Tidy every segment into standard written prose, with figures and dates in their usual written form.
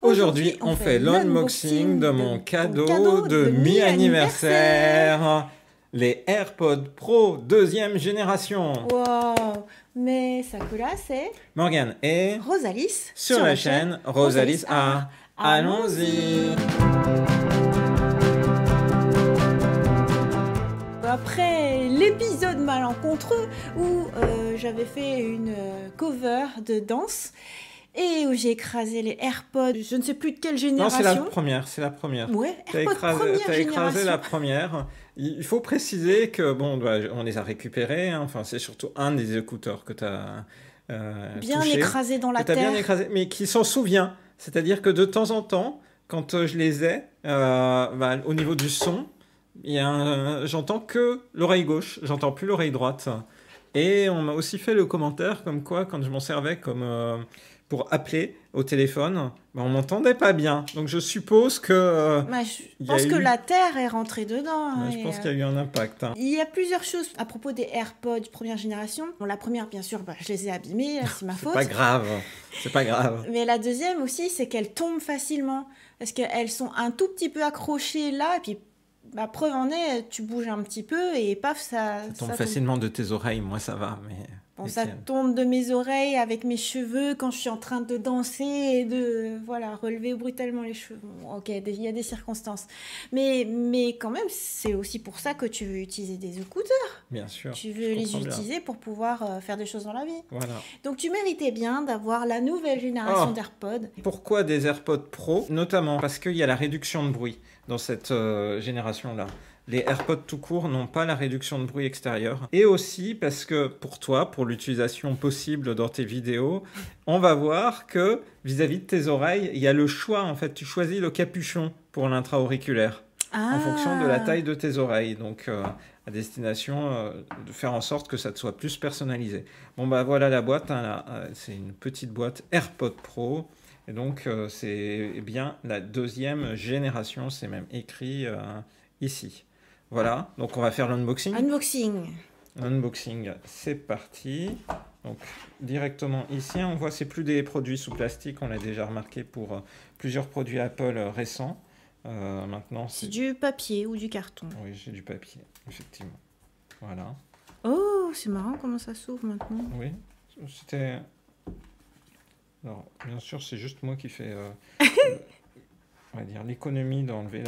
Aujourd'hui, on fait l'unboxing de mon cadeau de mi-anniversaire. Les AirPods Pro 2e génération. Wow. Mais Sakura, c'est Morgane et Rosalis sur la chaîne Rosalis A. Allons-y. Après l'épisode malencontreux où j'avais fait une cover de danse et où j'ai écrasé les AirPods, je ne sais plus de quelle génération. Non, c'est la première. Ouais, t'as écrasé la première. Il faut préciser que, bon, on les a récupérés, hein. Enfin, c'est surtout un des écouteurs que tu as bien touché, écrasé dans la terre. Bien écrasé, mais qui s'en souvient. C'est-à-dire que de temps en temps, quand je les ai, au niveau du son, j'entends que l'oreille gauche, j'entends plus l'oreille droite. Et on m'a aussi fait le commentaire comme quoi, quand je m'en servais comme pour appeler au téléphone, on m'entendait pas bien. Donc je suppose que je pense que la terre est rentrée dedans. Je pense qu'il y a eu un impact. Il y a plusieurs choses à propos des AirPods première génération. Bon, la première, bien sûr, je les ai abîmés, c'est ma faute. C'est pas grave, c'est pas grave. Mais la deuxième aussi, c'est qu'elles tombent facilement. Parce qu'elles sont un tout petit peu accrochées là, et puis preuve en est, tu bouges un petit peu et paf, ça tombe facilement de tes oreilles. Moi, ça va, mais... Bon, ça tombe de mes oreilles avec mes cheveux quand je suis en train de danser et de relever brutalement les cheveux. Bon, ok, il y a des circonstances. Mais quand même, c'est aussi pour ça que tu veux utiliser des écouteurs. Bien sûr. Tu veux les utiliser pour pouvoir faire des choses dans la vie. Voilà. Donc tu méritais bien d'avoir la nouvelle génération d'AirPods. Pourquoi des AirPods Pro? Notamment parce qu'il y a la réduction de bruit dans cette génération-là. Les AirPods tout court n'ont pas la réduction de bruit extérieur. Et aussi parce que pour toi, pour l'utilisation possible dans tes vidéos, on va voir que vis-à-vis de tes oreilles, il y a le choix. En fait, tu choisis le capuchon pour l'intra-auriculaire en fonction de la taille de tes oreilles. Donc, à destination de faire en sorte que ça te soit plus personnalisé. Bon, voilà la boîte. Hein, c'est une petite boîte AirPods Pro. Et donc, c'est bien la 2e génération. C'est même écrit ici. Voilà, donc on va faire l'unboxing. Unboxing, c'est parti. Donc directement ici, on voit c'est plus des produits sous plastique, on l'a déjà remarqué pour plusieurs produits Apple récents. Maintenant, c'est du papier ou du carton. Oui, j'ai du papier, effectivement. Voilà. Oh, c'est marrant comment ça s'ouvre maintenant. Oui, c'était... Alors, bien sûr, c'est juste moi qui fais... on va dire l'économie d'enlever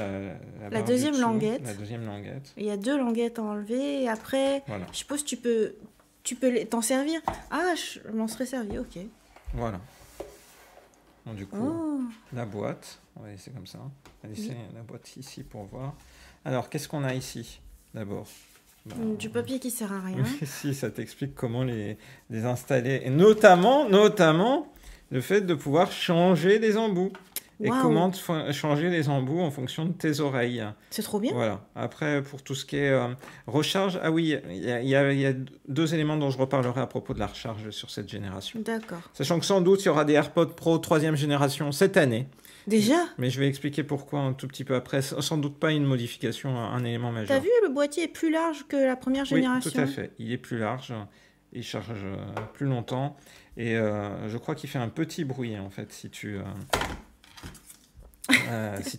la deuxième languette. La deuxième languette. Il y a 2 languettes à enlever et après, je suppose tu peux t'en servir. Ah, je m'en serais servi, ok. Voilà. Bon, du coup, la boîte, on va laisser comme ça. On va laisser la boîte ici pour voir. Alors, qu'est-ce qu'on a ici d'abord? Du papier qui sert à rien. Si, ça t'explique comment les installer. Et notamment, le fait de pouvoir changer les embouts. Et comment changer les embouts en fonction de tes oreilles. C'est trop bien. Voilà. Après, pour tout ce qui est recharge, ah oui, il y a 2 éléments dont je reparlerai à propos de la recharge sur cette génération. D'accord. Sachant que sans doute, il y aura des AirPods Pro 3e génération cette année. Déjà? Mais je vais expliquer pourquoi un tout petit peu après. Sans doute pas une modification, un élément majeur. T'as vu, le boîtier est plus large que la première génération? Oui, tout à fait. Il est plus large. Il charge plus longtemps. Et je crois qu'il fait un petit bruit, en fait, si tu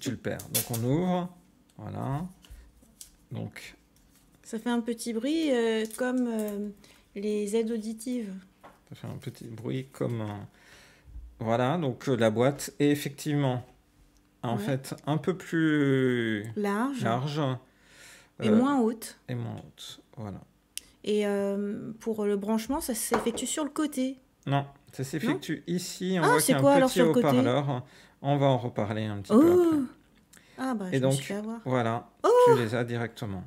le perds. Donc on ouvre, voilà. Donc ça fait un petit bruit comme les aides auditives. Ça fait un petit bruit comme voilà. Donc la boîte est effectivement en fait un peu plus large et moins haute. Voilà. Et pour le branchement, ça s'effectue sur le côté. Non, ça s'effectue ici. On voit qu'il y a un petit haut-parleur. On va en reparler un petit peu après. Et donc, voilà, tu les as directement.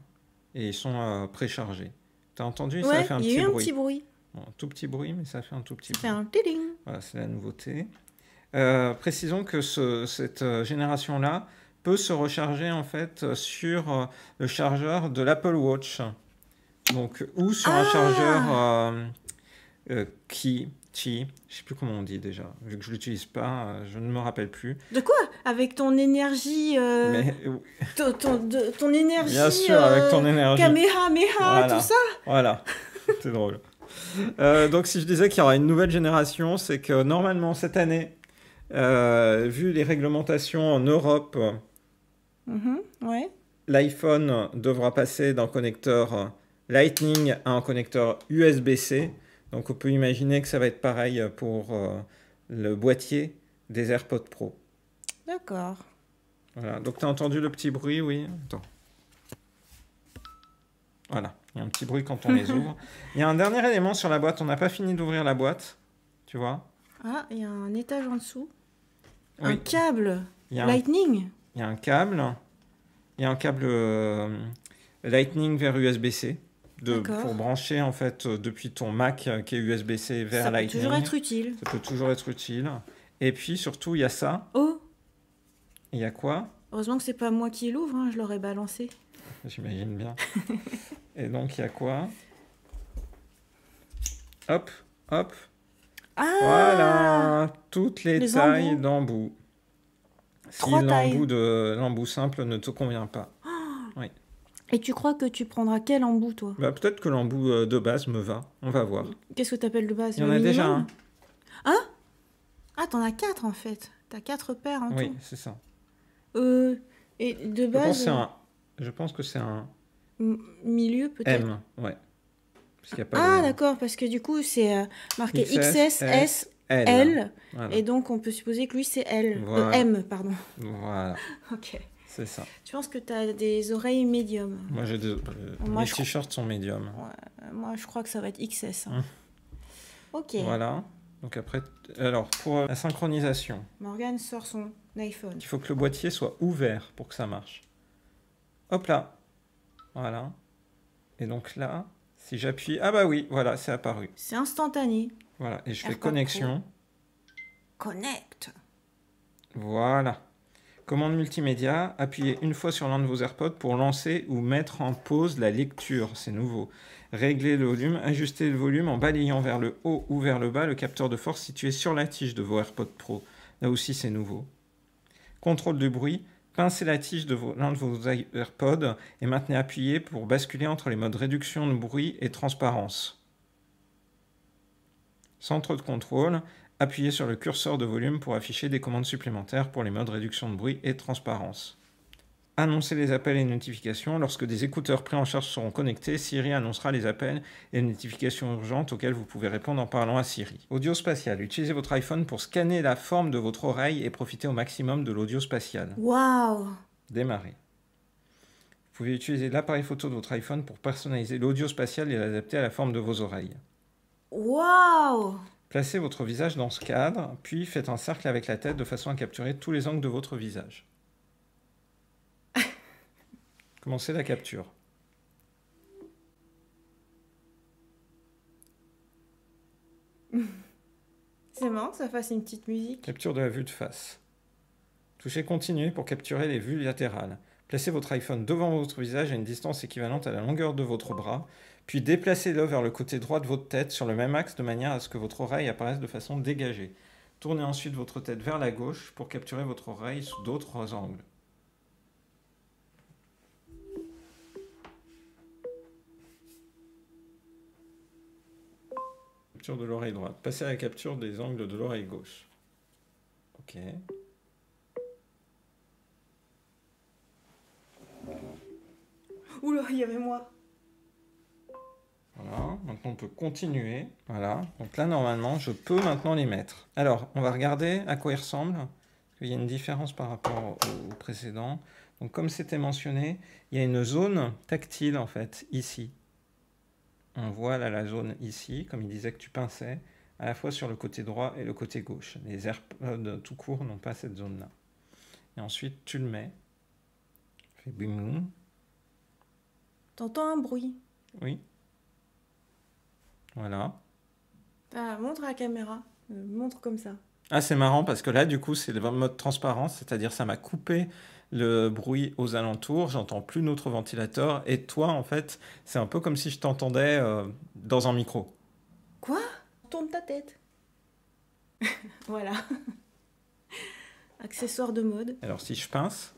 Et ils sont préchargés. Tu as entendu? Ça fait un petit bruit. Un petit bruit. Bon, un tout petit bruit, mais ça fait un tout petit bruit. Ça fait un tiling. Voilà, c'est la nouveauté. Précisons que cette génération-là peut se recharger en fait sur le chargeur de l'Apple Watch. Donc, ou sur un chargeur Qi, je sais plus comment on dit déjà, vu que je l'utilise pas, je ne me rappelle plus. De quoi? Avec ton énergie, ton énergie, bien sûr, avec ton énergie, Kamehameha, tout ça. Voilà, c'est drôle. Donc si je disais qu'il y aura une nouvelle génération, c'est que normalement cette année, Vu les réglementations en Europe, Ouais. l'iPhone devra passer d'un connecteur Lightning à un connecteur USB-C. Donc on peut imaginer que ça va être pareil pour le boîtier des AirPods Pro. D'accord. Voilà. Donc tu as entendu le petit bruit, oui. Attends. Voilà, il y a un petit bruit quand on les ouvre. Il y a un dernier élément sur la boîte, on n'a pas fini d'ouvrir la boîte, tu vois. Ah, il y a un étage en dessous. Oui. Un câble Il y a Lightning. Il y a un câble. Il y a un câble Lightning vers USB-C pour brancher en fait depuis ton Mac qui est USB-C vers Lightning. Ça peut toujours être utile. Ça peut toujours être utile. Et puis surtout, il y a ça. Oh! Il y a quoi? Heureusement que c'est pas moi qui l'ouvre, hein, je l'aurais balancé. J'imagine bien. Et donc, il y a quoi? Hop, hop. Ah! Voilà, toutes les tailles embouts. d'embout. Si 3 tailles. l'embout simple ne te convient pas. Oui. Et tu crois que tu prendras quel embout, toi? Bah, peut-être que l'embout de base me va. On va voir. Qu'est-ce que t'appelles de base? Il y en Le a déjà minimum? un. Ah! Ah, t'en as 4 en fait. T'as 4 paires en Oui, tout. c'est ça. Et de base, Je pense que c'est un milieu peut-être. M, ouais. Parce qu'il y a pas Ah, de- d'accord, parce que du coup, c'est marqué XS, XS, S, L. L. Voilà. Et donc, on peut supposer que lui, c'est L. Voilà. M, pardon. Voilà, Ok. c'est ça. Tu penses que t'as des oreilles médium? Moi, j'ai des... Moi, mes je t-shirts sont médiums. Ouais, moi, je crois que ça va être XS. Hein. Ok. Voilà. Donc après, alors pour la synchronisation, Morgane sort son iPhone. il faut que le boîtier soit ouvert pour que ça marche. Hop là. Voilà. Et donc là, si j'appuie... Ah bah oui, voilà, c'est apparu. C'est instantané. Voilà, et je fais AirPod connexion. Connect. Voilà. Commande multimédia, appuyez une fois sur l'un de vos AirPods pour lancer ou mettre en pause la lecture, c'est nouveau. Réglez le volume, ajustez le volume en balayant vers le haut ou vers le bas le capteur de force situé sur la tige de vos AirPods Pro. Là aussi c'est nouveau. Contrôle du bruit, pincez la tige de l'un de vos AirPods et maintenez appuyé pour basculer entre les modes réduction de bruit et transparence. Centre de contrôle, appuyez sur le curseur de volume pour afficher des commandes supplémentaires pour les modes réduction de bruit et transparence. Annoncez les appels et notifications. Lorsque des écouteurs pris en charge seront connectés, Siri annoncera les appels et les notifications urgentes auxquelles vous pouvez répondre en parlant à Siri. Audio spatial. Utilisez votre iPhone pour scanner la forme de votre oreille et profiter au maximum de l'audio spatial. Waouh! Démarrer. Vous pouvez utiliser l'appareil photo de votre iPhone pour personnaliser l'audio spatial et l'adapter à la forme de vos oreilles. Waouh! Placez votre visage dans ce cadre, puis faites un cercle avec la tête de façon à capturer tous les angles de votre visage. Commencez la capture. C'est marrant que ça fasse une petite musique. Capture de la vue de face. Touchez Continuer pour capturer les vues latérales. Placez votre iPhone devant votre visage à une distance équivalente à la longueur de votre bras, puis déplacez-le vers le côté droit de votre tête sur le même axe de manière à ce que votre oreille apparaisse de façon dégagée. Tournez ensuite votre tête vers la gauche pour capturer votre oreille sous d'autres angles. Capture de l'oreille droite. Passez à la capture des angles de l'oreille gauche. Ok. Oula, il y avait moi. Voilà, maintenant on peut continuer. Voilà, donc là normalement je peux maintenant les mettre. Alors, on va regarder à quoi ils ressemblent. Il y a une différence par rapport au précédent. Donc comme c'était mentionné, il y a une zone tactile en fait, ici. On voit là la zone ici, comme il disait que tu pinçais, à la fois sur le côté droit et le côté gauche. Les AirPods tout court n'ont pas cette zone-là. Et ensuite tu le mets. Fais bim. T'entends un bruit. Oui. Voilà. Ah, montre à la caméra. Montre comme ça. Ah, c'est marrant parce que là, du coup, c'est le mode transparence, c'est-à-dire ça m'a coupé le bruit aux alentours, j'entends plus notre ventilateur, et toi, en fait, c'est un peu comme si je t'entendais dans un micro. Quoi? Tourne ta tête. Voilà. Accessoire de mode. Alors, si je pince,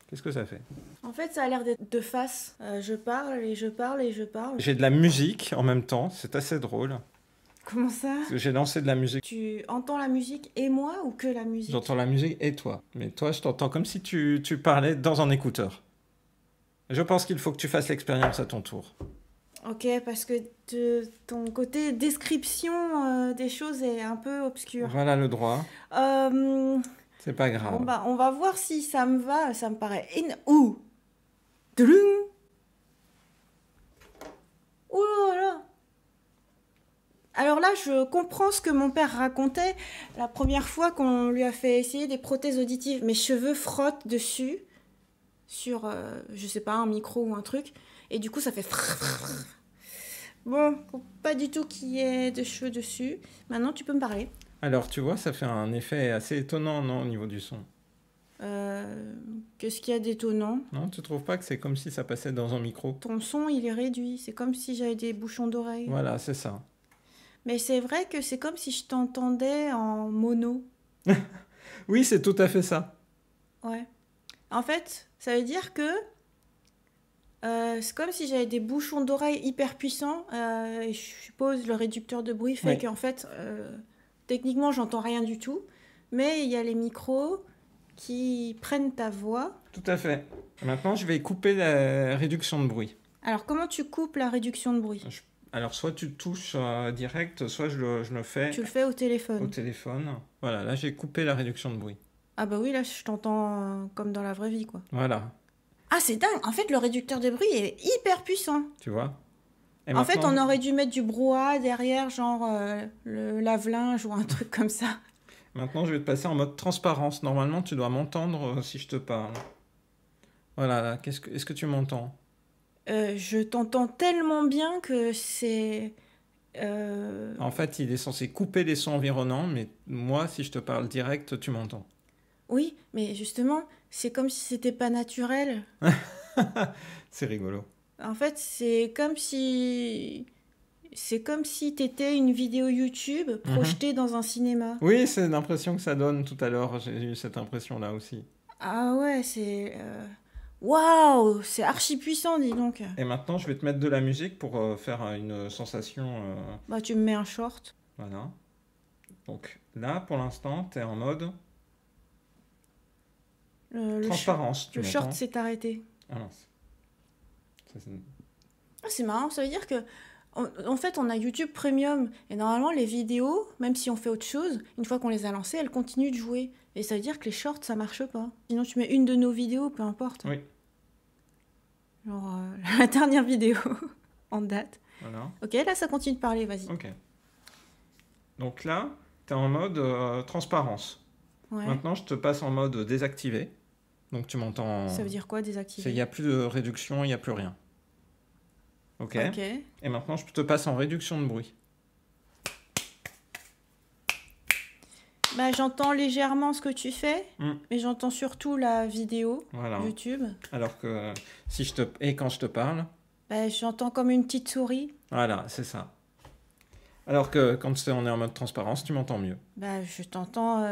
qu'est-ce que ça fait? En fait, ça a l'air d'être de face. Je parle et je parle et je parle. J'ai de la musique en même temps, c'est assez drôle. Comment ça? Parce que j'ai lancé de la musique. Tu entends la musique et moi ou que la musique? J'entends la musique et toi. Mais toi, je t'entends comme si tu parlais dans un écouteur. Je pense qu'il faut que tu fasses l'expérience à ton tour. Ok, parce que ton côté description des choses est un peu obscur. Voilà le droit. C'est pas grave. Bon, bah, on va voir si ça me va. Ça me paraît... Ouh! Tadam! Ouh là là! Alors là, je comprends ce que mon père racontait la première fois qu'on lui a fait essayer des prothèses auditives. Mes cheveux frottent dessus, sur, je sais pas, un micro ou un truc, et du coup, ça fait... Bon, pas du tout qu'il y ait de cheveux dessus. Maintenant, tu peux me parler. Alors, tu vois, ça fait un effet assez étonnant, non, au niveau du son? Qu'est-ce qu'il y a d'étonnant? Non, tu trouves pas que c'est comme si ça passait dans un micro? Ton son, il est réduit. C'est comme si j'avais des bouchons d'oreille. Voilà, c'est ça. Mais c'est vrai que c'est comme si je t'entendais en mono. Oui, c'est tout à fait ça. Ouais. En fait, ça veut dire que c'est comme si j'avais des bouchons d'oreille hyper puissants. Et je suppose le réducteur de bruit fait qu'en fait, techniquement, j'entends rien du tout. Mais il y a les micros qui prennent ta voix. Tout à fait. Maintenant, je vais couper la réduction de bruit. Alors, comment tu coupes la réduction de bruit? Alors, soit tu touches direct, soit je le fais... Tu le fais au téléphone. Au téléphone. Voilà, là, j'ai coupé la réduction de bruit. Ah bah oui, là, je t'entends comme dans la vraie vie, quoi. Voilà. Ah, c'est dingue. En fait, le réducteur de bruit est hyper puissant. Tu vois? Et en fait, on aurait dû mettre du brouhaha derrière, genre le lave-linge ou un truc comme ça. Maintenant, je vais te passer en mode transparence. Normalement, tu dois m'entendre si je te parle. Voilà, là, est-ce que tu m'entends? Je t'entends tellement bien que c'est... En fait, il est censé couper les sons environnants, mais moi, si je te parle direct, tu m'entends. Oui, mais justement, c'est comme si c'était pas naturel. C'est rigolo. En fait, c'est comme si t'étais une vidéo YouTube projetée dans un cinéma. Oui, c'est l'impression que ça donne tout à l'heure. J'ai eu cette impression-là aussi. Ah ouais, c'est... Waouh, c'est archi puissant, dis donc. Et maintenant, je vais te mettre de la musique pour faire une sensation... Bah, tu me mets un short. Voilà. Donc là, pour l'instant, tu es en mode... transparence. Le short s'est arrêté. Ah mince. Ah, c'est marrant, ça veut dire que... En fait, on a YouTube Premium. Et normalement, les vidéos, même si on fait autre chose, une fois qu'on les a lancées, elles continuent de jouer. Et ça veut dire que les shorts, ça marche pas. Sinon, tu mets une de nos vidéos, peu importe. Oui. Genre, la dernière vidéo en date. Voilà. Ok, là, ça continue de parler, vas-y. Ok. Donc là, tu es en mode transparence. Ouais. Maintenant, je te passe en mode désactivé. Donc, tu m'entends... Ça veut dire quoi, désactivé? Il n'y a plus de réduction, il n'y a plus rien. Ok. Et maintenant, je te passe en réduction de bruit. Bah, j'entends légèrement ce que tu fais, mais j'entends surtout la vidéo YouTube. Alors que et quand je te parle, bah, j'entends comme une petite souris. Voilà, c'est ça. Alors que quand on est en mode transparence, tu m'entends mieux. Bah, je t'entends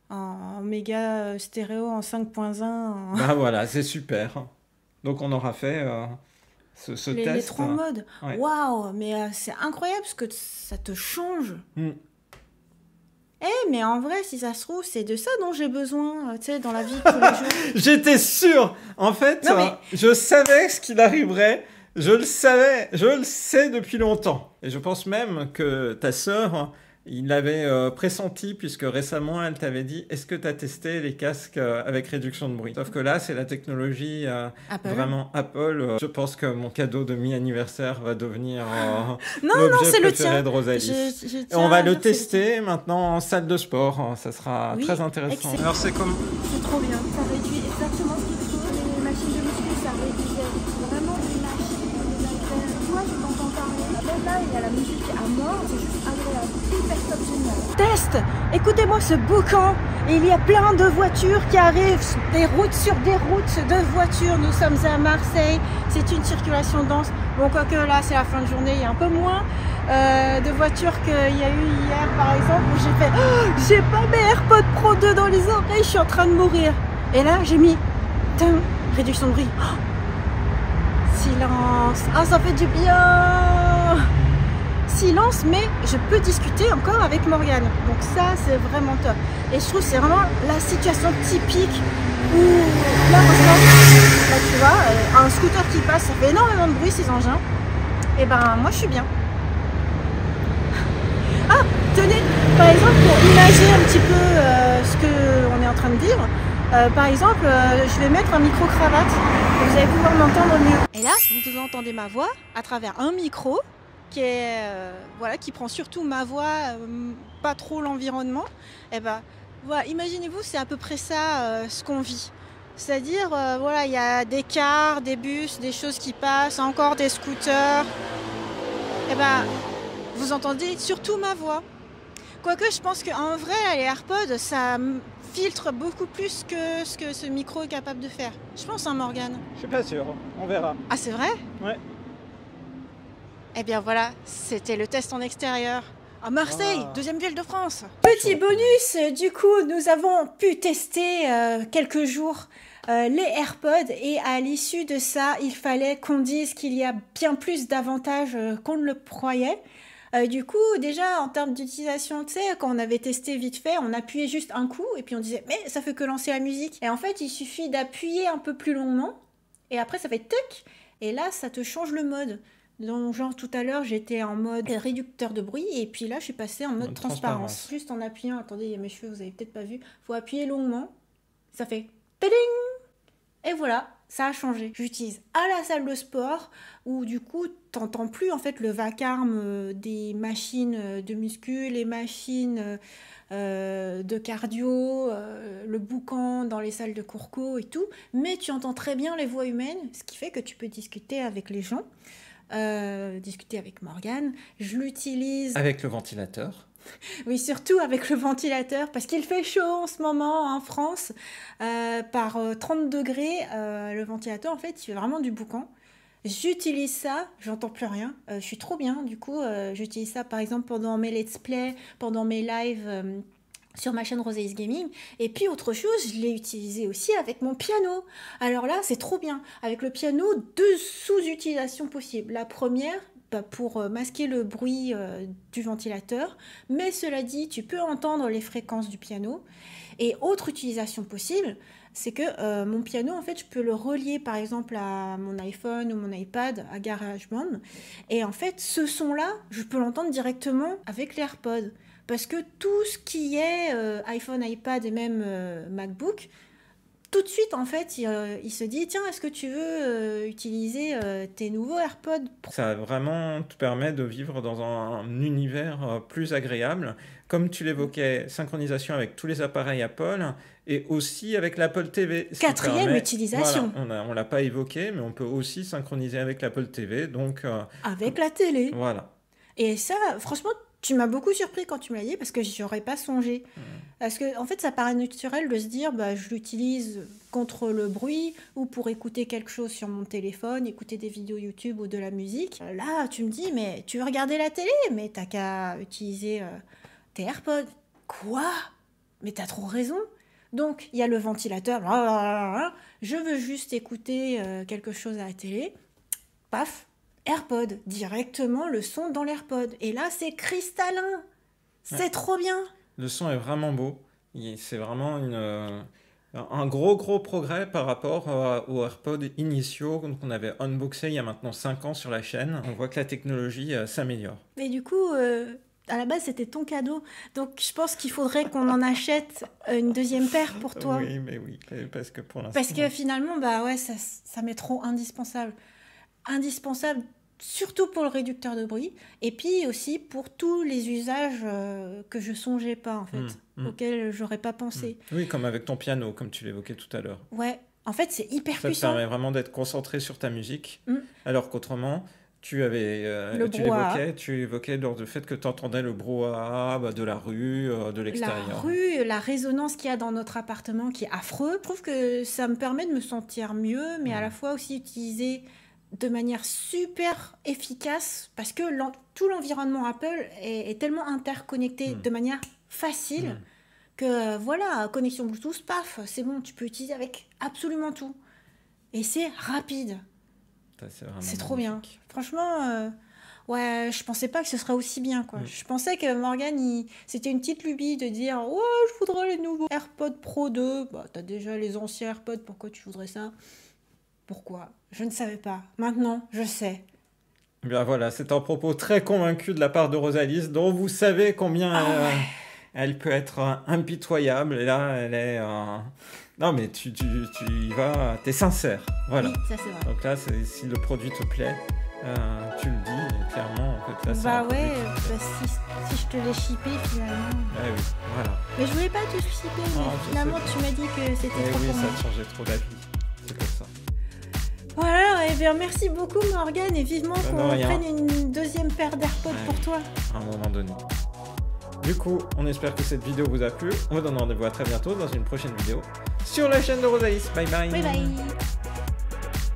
en méga stéréo, en 5.1. Bah voilà, c'est super. Donc on aura fait ce test. Les trois modes. Waouh, mais c'est incroyable parce que ça te change. Mais en vrai, si ça se trouve, c'est de ça dont j'ai besoin, tu sais, dans la vie de tous les jours. J'étais sûr. En fait, je savais ce qu'il arriverait. Je le savais. Je le sais depuis longtemps. Et je pense même que ta sœur, il l'avait pressenti, puisque récemment, elle t'avait dit, est-ce que tu as testé les casques avec réduction de bruit? Sauf que là, c'est la technologie vraiment Apple. Je pense que mon cadeau de mi-anniversaire va devenir l'objet préféré de Rosalie. Et on va le tester maintenant en salle de sport. Ça sera très intéressant. Excellent. Alors, c'est comme... C'est trop bien. Ça réduit exactement ce qu'il faut. Les machines de muscu, ça réduisait vraiment des machines, des haltères. Moi, je t'entends parler. Là, il y a la musique à mort. C'est juste agréable. Hyper top, génial. Test. Écoutez-moi ce boucan. Il y a plein de voitures qui arrivent, des routes sur des routes de voitures. Nous sommes à Marseille. C'est une circulation dense. Bon, quoique là, c'est la fin de journée, il y a un peu moins de voitures qu'il y a eu hier, par exemple, où j'ai fait « J'ai pas mes AirPods Pro 2 dans les oreilles, je suis en train de mourir. » Et là, j'ai mis « Réduction de bruit. Silence. Ah, ça fait du bien. silence, mais je peux discuter encore avec Morgane. Donc ça, c'est vraiment top. Et je trouve que c'est vraiment la situation typique où, là, tu vois, un scooter qui passe, ça fait énormément de bruit, ces engins. Et ben, moi, je suis bien. Ah, tenez, par exemple, pour imager un petit peu ce qu'on est en train de vivre, par exemple, je vais mettre un micro-cravate. Vous allez pouvoir m'entendre mieux. Et là, vous entendez ma voix à travers un micro qui est voilà, qui prend surtout ma voix, pas trop l'environnement. Et ben voilà, imaginez-vous, c'est à peu près ça ce qu'on vit. C'est-à-dire voilà, il y a des cars, des bus, des choses qui passent, encore des scooters. Et ben vous entendez surtout ma voix. Quoique je pense qu'en vrai, les AirPods, ça filtre beaucoup plus que ce que ce micro est capable de faire. Je pense, hein, Morgane. Je suis pas sûr, on verra. Ah, c'est vrai? Ouais. Eh bien voilà, c'était le test en extérieur. À Marseille, Ah. deuxième ville de France. Petit bonus, du coup, nous avons pu tester quelques jours les AirPods et à l'issue de ça, il fallait qu'on dise qu'il y a bien plus d'avantages qu'on ne le croyait. Du coup, déjà, en termes d'utilisation, tu sais, quand on avait testé vite fait, on appuyait juste un coup et puis on disait, mais ça fait que lancer la musique. Et en fait, il suffit d'appuyer un peu plus longuement et après, ça fait tac et là, ça te change le mode. Donc, genre, tout à l'heure, j'étais en mode réducteur de bruit et puis là, je suis passée en mode transparence. Juste en appuyant, attendez, il y a mes cheveux, vous avez peut-être pas vu, faut appuyer longuement, ça fait tading! Et voilà, ça a changé. J'utilise à la salle de sport où du coup, t'entends plus en fait le vacarme des machines de muscu, les machines de cardio, le boucan dans les salles de courco et tout, mais tu entends très bien les voix humaines, ce qui fait que tu peux discuter avec les gens. Discuter avec Morgane. Je l'utilise avec le ventilateur. Oui, surtout avec le ventilateur, parce qu'il fait chaud en ce moment en France. Par 30 degrés, le ventilateur, en fait, il fait vraiment du boucan. J'utilise ça, j'entends plus rien. Je suis trop bien, du coup, j'utilise ça par exemple pendant mes let's play, pendant mes lives sur ma chaîne Rosé is Gaming. Et puis autre chose, je l'ai utilisé aussi avec mon piano. Alors là, c'est trop bien. Avec le piano, deux sous-utilisations possibles. La première, pour masquer le bruit du ventilateur. Mais cela dit, tu peux entendre les fréquences du piano. Et autre utilisation possible, c'est que mon piano, en fait, je peux le relier par exemple à mon iPhone ou mon iPad, à GarageBand. Et en fait, ce son-là, je peux l'entendre directement avec les AirPods. Parce que tout ce qui est iPhone, iPad et même MacBook, tout de suite, en fait, il se dit, tiens, est-ce que tu veux utiliser tes nouveaux AirPods Pro? Ça vraiment te permet de vivre dans un univers plus agréable. Comme tu l'évoquais, synchronisation avec tous les appareils Apple et aussi avec l'Apple TV. Quatrième utilisation. Voilà, on ne l'a pas évoqué, mais on peut aussi synchroniser avec l'Apple TV. Donc, avec la télé. Voilà. Et ça, franchement, tu m'as beaucoup surpris quand tu me l'as dit parce que j'y aurais pas songé. Parce que en fait, ça paraît naturel de se dire, bah, je l'utilise contre le bruit ou pour écouter quelque chose sur mon téléphone, écouter des vidéos YouTube ou de la musique. Là, tu me dis, mais tu veux regarder la télé, mais t'as qu'à utiliser tes AirPods. Quoi? Mais t'as trop raison. Donc, il y a le ventilateur. Je veux juste écouter quelque chose à la télé. Paf, AirPod, directement le son dans l'AirPod. Et là, c'est cristallin. C'est trop bien. Le son est vraiment beau. C'est vraiment un gros progrès par rapport aux AirPods initiaux qu'on avait unboxé il y a maintenant 5 ans sur la chaîne. On voit que la technologie s'améliore. Mais du coup, à la base, c'était ton cadeau. Donc, je pense qu'il faudrait qu'on en achète une deuxième paire pour toi. Oui, mais oui, parce que pour l'instant... Parce que finalement, bah ouais, ça m'est trop indispensable. Indispensable, surtout pour le réducteur de bruit, et puis aussi pour tous les usages que je songeais pas, en fait, auxquels j'aurais pas pensé. Oui, comme avec ton piano, comme tu l'évoquais tout à l'heure. Ouais, en fait, c'est hyper puissant. Ça te permet vraiment d'être concentré sur ta musique, alors qu'autrement... Tu évoquais le fait que tu entendais le brouhaha de la rue, de l'extérieur. La rue, la résonance qu'il y a dans notre appartement qui est affreux. Je trouve que ça me permet de me sentir mieux, mais à la fois aussi utiliser de manière super efficace parce que tout l'environnement Apple est tellement interconnecté de manière facile que voilà, connexion Bluetooth, paf, c'est bon, tu peux utiliser avec absolument tout. Et c'est rapide. C'est trop bien. Franchement, Ouais, je pensais pas que ce serait aussi bien, quoi. Je pensais que Morgane, c'était une petite lubie de dire ouais, je voudrais les nouveaux AirPods Pro 2. Bah, t'as déjà les anciens AirPods, pourquoi tu voudrais ça? Pourquoi? Je ne savais pas. Maintenant, je sais. Eh bien voilà, c'est un propos très convaincu de la part de Rosalys, dont vous savez combien elle peut être impitoyable. Et là, elle est... Non mais tu y vas, t'es sincère. Voilà. Oui, ça c'est vrai. Donc là, si le produit te plaît, tu le dis, et clairement, en fait, là, c'est Bah un produit ouais, qui te plaît. si je te l'ai shippé finalement. Eh oui, voilà. Mais je voulais pas te shipper, Non, mais je finalement sais tu m'as dit que c'était Eh trop oui, pour ça moi. te changeait trop d'avis. C'est pour ça. Voilà, et bien merci beaucoup Morgane et vivement De qu'on rien. prenne une deuxième paire d'AirPods Ouais. pour toi. À un moment donné. Du coup, on espère que cette vidéo vous a plu. On vous donne rendez-vous à très bientôt dans une prochaine vidéo sur la chaîne de Rosalys. Bye bye. Bye bye.